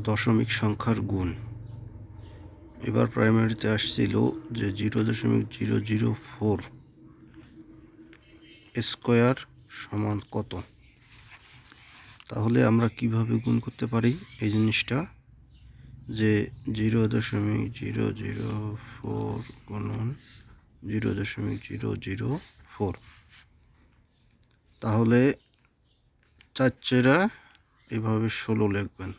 দশমিক সংখ্যার গুণ। এবার প্রাইমারিতে আসছিল যে 0.004 স্কোয়ার সমান কত। তাহলে আমরা কিভাবে গুণ করতে পারি এই জিনিসটা, যে 0.004 গুণন 0.004, তাহলে 4 চেরা এভাবে 16 লিখবেন।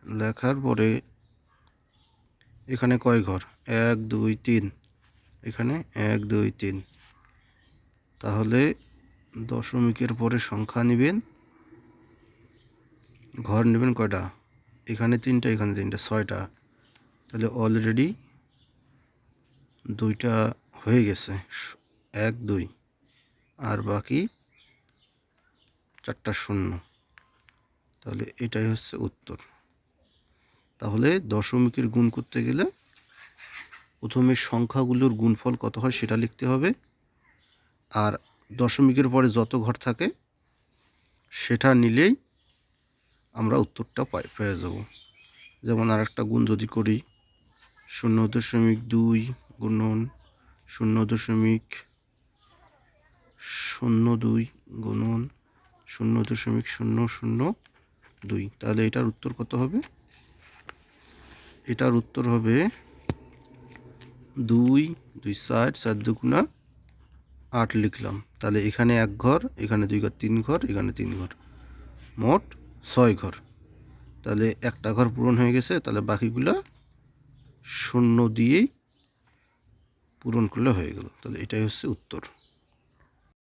লেখার পরে এখানে কয় ঘর? 1 2 3, এখানে 1 2 3। তাহলে দশমিকের পরে সংখ্যা নেবেন, ঘর নেবেন কয়টা? এখানে 3টা, এখানে 3টা, 6টা। তাহলে অলরেডি 2টা হয়ে গেছে, 1 2, আর বাকি 4টা শূন্য। তাহলে এটাই হচ্ছে উত্তর। তাহলে দশমিকের গুণ করতে গেলে প্রথমে সংখ্যাগুলোর গুণফল কত হয় সেটা লিখতে হবে, আর দশমিকের পরে যত ঘর থাকে সেটা নিলেই আমরা উত্তরটা পেয়ে যাব। যেমন আর একটা গুণ যদি করি, 0.2 গুণন 0.02 গুণন 0.002, তাহলে এটার উত্তর কত হবে? এটার উত্তর হবে 2 2 4 4 দুগুণা 8 লিখলাম। তাহলে এখানে 1 ঘর, এখানে 2 ঘর, 3 ঘর, এখানে 3 ঘর, মোট 6 ঘর। তাহলে একটা ঘর পূরণ হয়ে গেছে, তাহলে বাকিগুলা শূন্য দিয়েই পূরণ করলে হয়ে গেল। তাহলে এটাই হচ্ছে উত্তর।